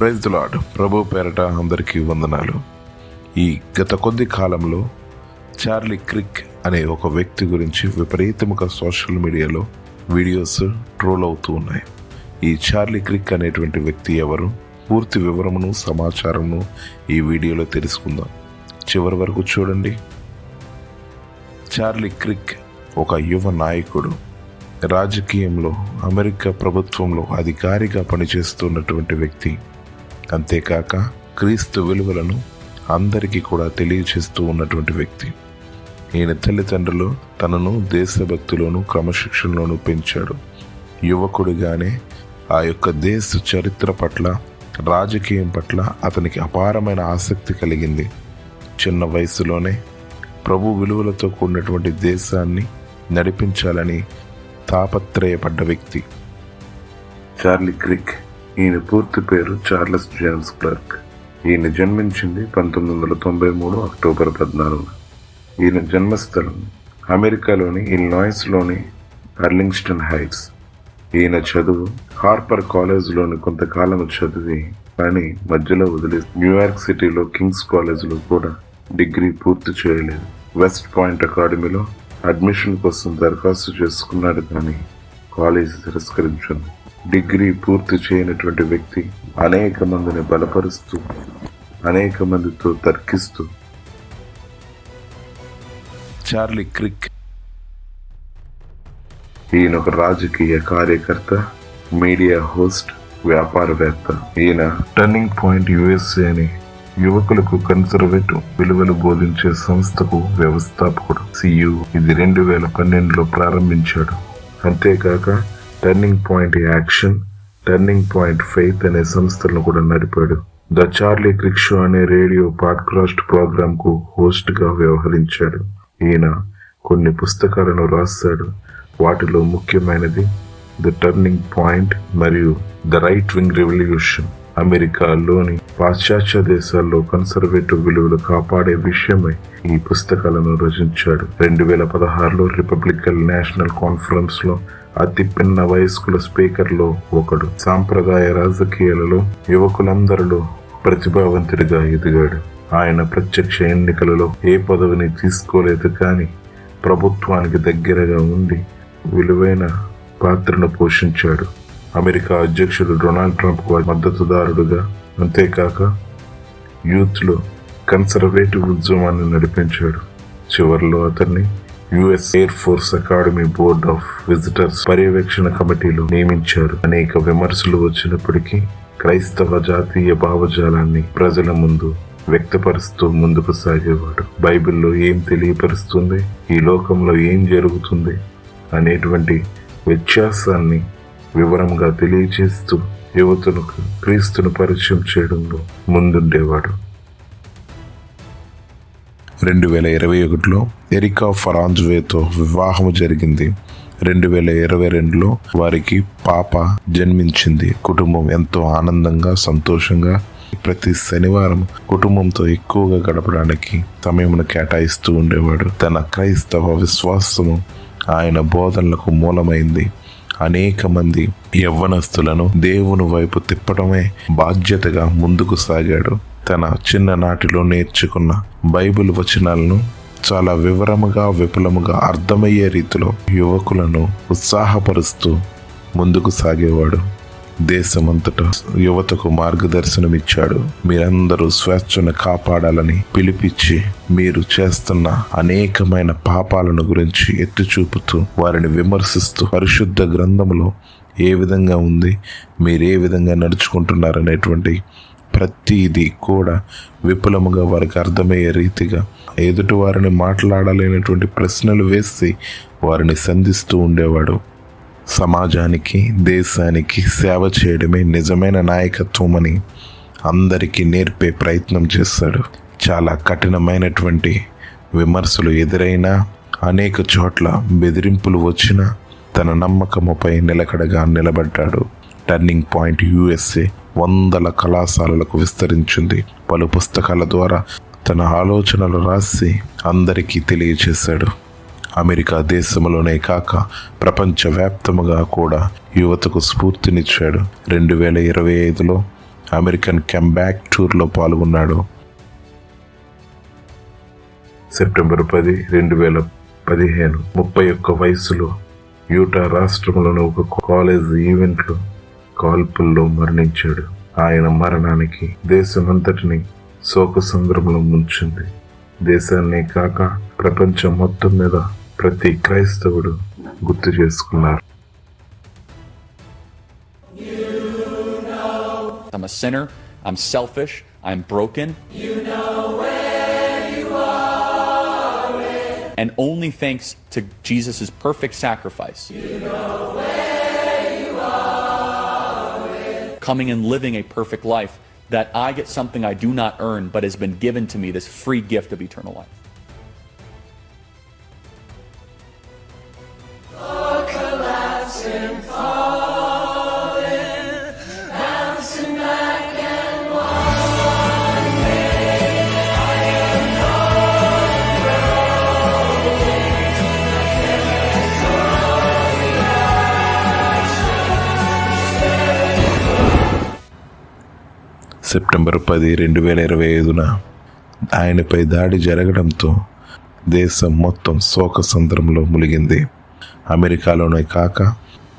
Praise the lord. ప్రభు పేరట అందరికీ వందనాలు. ఈ గత కొద్ది కాలంలో చార్లీ క్రిక్ అనే ఒక వ్యక్తి గురించి విపరీతముగా సోషల్ మీడియాలో వీడియోస్ ట్రోల్ అవుతూ ఉన్నాయి. ఈ చార్లీ క్రిక్ అనేటువంటి వ్యక్తి ఎవరు, పూర్తి వివరమును సమాచారమును ఈ వీడియోలో తెలుసుకుందాం. చివరి వరకు చూడండి. చార్లీ క్రిక్ ఒక యువ నాయకుడు, రాజకీయంలో అమెరికా ప్రభుత్వంలో అధికారిగా పనిచేస్తున్నటువంటి వ్యక్తి. అంతేకాక క్రీస్తు విలువలను అందరికీ కూడా తెలియచేస్తూ ఉన్నటువంటి వ్యక్తి. ఈయన తల్లిదండ్రులు తనను దేశభక్తిలోను క్రమశిక్షణలోను పెంచాడు. యువకుడిగానే ఆ యొక్క దేశ చరిత్ర పట్ల, రాజకీయం పట్ల అతనికి అపారమైన ఆసక్తి కలిగింది. చిన్న వయసులోనే ప్రభు విలువలతో కూడినటువంటి దేశాన్ని నడిపించాలని తాపత్రయపడ్డ వ్యక్తి చార్లీ క్రిక్. ఈయన పూర్తి పేరు చార్లెస్ జేమ్స్ క్లర్క్. ఈయన జన్మించింది 1993 అక్టోబర్ 14. ఈయన జన్మస్థలం అమెరికాలోని ఇల్నాయిస్లోని అర్లింగ్స్టన్ హైట్స్. ఈయన చదువు హార్పర్ కాలేజ్లోని కొంతకాలం చదివి కానీ మధ్యలో వదిలి న్యూయార్క్ సిటీలో కింగ్స్ కాలేజ్లో కూడా డిగ్రీ పూర్తి చేయలేదు. వెస్ట్ పాయింట్ అకాడమీలో అడ్మిషన్ కోసం దరఖాస్తు చేసుకున్నాడు కానీ కాలేజ్ తిరస్కరించింది. డిగ్రీ పూర్తి చేయనటువంటి వ్యక్తి అనేక మందిని బలపరుస్తూ, అనేక మందితో తర్కిస్తూ చార్లీ క్రిక్. ఈయన ఒక రాజకీయ కార్యకర్త, మీడియా హోస్ట్, వ్యాపారవేత్త. ఈయన టర్నింగ్ పాయింట్ USA అని యువకులకు కన్సర్వేటివ్ విలువలు బోధించే సంస్థకు వ్యవస్థాపకుడు, CEO. ఇది 2012లో ప్రారంభించాడు. అంతేకాక turning point action, turning point faith అనే సంస్థలను కూడా నడిపాడు. ద చార్లీ క్రిక్ షో అనే రేడియో పాడ్కాస్ట్ ప్రోగ్రామ్ కు హోస్ట్ గా వ్యవహరించాడు. ఈయన కొన్ని పుస్తకాలను రాశాడు. వాటిలో ముఖ్యమైనది ద టర్నింగ్ పాయింట్ మరియు ద రైట్ వింగ్ రెవల్యూషన్. అమెరికాలోని పాశ్చాత్య దేశాల్లో కన్సర్వేటివ్ విలువలు కాపాడే విషయమై ఈ పుస్తకాలను రచించాడు. 2016లో రిపబ్లికన్ నేషనల్ కాన్ఫరెన్స్ లో అతి పిన్న వయస్కుల స్పీకర్లో ఒకడు. సాంప్రదాయ రాజకీయాలలో యువకులందరిలో ప్రతిభావంతుడిగా ఎదిగాడు. ఆయన ప్రత్యక్ష ఎన్నికలలో ఏ పదవిని తీసుకోలేదు కానీ ప్రభుత్వానికి దగ్గరగా ఉండి విలువైన పాత్రను పోషించాడు. అమెరికా అధ్యక్షుడు డొనాల్డ్ ట్రంప్ మద్దతుదారుడుగా, అంతేకాక యూత్ లో కన్సర్వేటివ్ ఉద్యమాన్ని నడిపించాడు. చివరిలో అతన్ని US air force academy board of visitors పర్యవేక్షణ కమిటీలో నియమించారు. అనేక విమర్శలు వచ్చినప్పటికీ క్రైస్తవ జాతీయ భావజాలాన్ని ప్రజల ముందు వ్యక్తపరుస్తూ ముందుకు సాగేవాడు. బైబిల్లో ఏం తెలియపరుస్తుంది, ఈ లోకంలో ఏం జరుగుతుంది అనేటువంటి వ్యత్యాసాన్ని వివరంగా తెలియజేస్తూ యువతులకు క్రీస్తును పరిచయం చేయడంలో ముందుండేవాడు. 2021లో ఎరికా ఫరాంజ్వేతో వివాహము జరిగింది. 2022లో వారికి పాప జన్మించింది. కుటుంబం ఎంతో ఆనందంగా, సంతోషంగా ప్రతి శనివారం కుటుంబంతో ఎక్కువగా గడపడానికి సమయమును కేటాయిస్తూ ఉండేవాడు. తన క్రైస్తవ విశ్వాసము ఆయన బోధనలకు మూలమైంది. అనేక మంది యవ్వనస్తులను దేవుని వైపు తిప్పడమే బాధ్యతగా ముందుకు సాగాడు. తన చిన్ననాటిలో నేర్చుకున్న బైబిల్ వచనాలను చాలా వివరముగా, విపులముగా అర్థమయ్యే రీతిలో యువకులను ఉత్సాహపరుస్తూ ముందుకు సాగేవాడు. దేశమంతటా యువతకు మార్గదర్శనమిచ్చాడు. మీరందరూ స్వేచ్ఛను కాపాడాలని పిలిపించి మీరు చేస్తున్న అనేకమైన పాపాలను గురించి ఎత్తి చూపుతూ వారిని విమర్శిస్తూ పరిశుద్ధ గ్రంథంలో ఏ విధంగా ఉంది, మీరు ఏ విధంగా నడుచుకుంటున్నారనేటువంటి ప్రతిదీ కూడా విపులముగా వారికి అర్థమయ్యే రీతిగా ఎదుటి వారిని మాట్లాడలేనటువంటి ప్రశ్నలు వేసి వారిని సంధిస్తూ ఉండేవాడు. సమాజానికి, దేశానికి సేవ చేయడమే నిజమైన నాయకత్వం అని అందరికీ నేర్పే ప్రయత్నం చేశాడు. చాలా కఠినమైనటువంటి విమర్శలు ఎదురైనా, అనేక చోట్ల బెదిరింపులు వచ్చినా తన నమ్మకముపై నిలకడగా నిలబడ్డాడు. టర్నింగ్ పాయింట్ USA 100 కళాశాలలకు విస్తరించింది. పలు పుస్తకాల ద్వారా తన ఆలోచనలు రాసి అందరికీ తెలియచేశాడు. అమెరికా దేశంలోనే కాక ప్రపంచవ్యాప్తముగా కూడా యువతకు స్ఫూర్తినిచ్చాడు. 2025లో అమెరికన్ కంబ్యాక్ టూర్లో పాల్గొన్నాడు. సెప్టెంబర్ 10, 2015 31 వయసులో యూటా రాష్ట్రంలోని ఒక కాలేజ్ ఈవెంట్లో కాల్పుల్లో మరణించాడు. ఆయన మరణానికి దేశమంతటిని శోకసంద్రంలో ముంచింది. దేశాన్నే కాక ప్రపంచం మొత్తం మీద ప్రతి క్రైస్తవుడు గుర్తు చేసుకున్నారు. I'm a sinner, I'm selfish, I'm broken. You know where you are with. And only thanks to Jesus' perfect sacrifice. You know where you are with. Coming and living a perfect life, that I get something I do not earn but has been given to me, this free gift of eternal life. September 10, 2025 ఆయనపై దాడి జరగడంతో దేశం మొత్తం శోకసంద్రంలో మునిగింది. అమెరికాలోనే కాక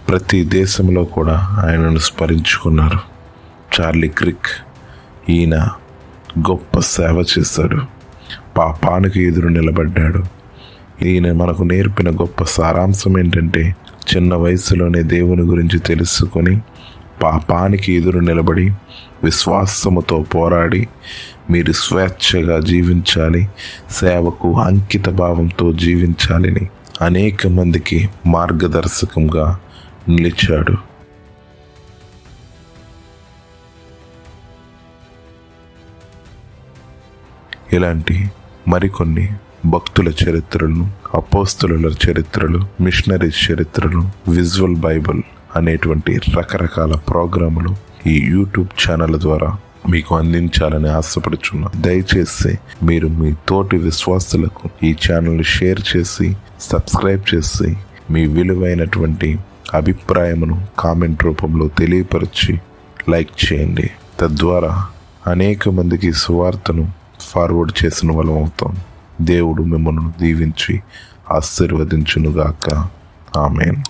ప్రతి దేశంలో కూడా ఆయనను స్మరించుకున్నారు. చార్లీ క్రిక్ ఈయన గొప్ప సేవ చేశాడు. పాపానికి ఎదురు నిలబడ్డాడు. ఈయన మనకు నేర్పిన గొప్ప సారాంశం ఏంటంటే, చిన్న వయసులోనే దేవుని గురించి తెలుసుకొని పాపానికి ఎదురు నిలబడి విశ్వాసముతో పోరాడి మీరు స్వేచ్ఛగా జీవించాలి, సేవకు అంకిత భావంతో జీవించాలని అనేక మందికి మార్గదర్శకంగా నిలిచాడు. ఇలాంటి మరికొన్ని భక్తుల చరిత్రలు, అపోస్తలుల చరిత్రలు, మిషనరీస్ చరిత్రలు, విజువల్ బైబిల్ అనేటువంటి రకరకాల ప్రోగ్రాములు ఈ యూట్యూబ్ ఛానల్ ద్వారా మీకు అందించాలని ఆశపడుచున్నా. దయచేసి మీరు మీ తోటి విశ్వాసులకు ఈ ఛానల్ షేర్ చేసి, సబ్స్క్రైబ్ చేసి, మీ విలువైనటువంటి అభిప్రాయమును కామెంట్ రూపంలో తెలియపరిచి లైక్ చేయండి. తద్వారా అనేక మందికి సువార్తను ఫార్వర్డ్ చేసిన వాళ్ళం అవుతాం. దేవుడు మిమ్మల్ని దీవించి ఆశీర్వదించునుగాక. ఆమేన్.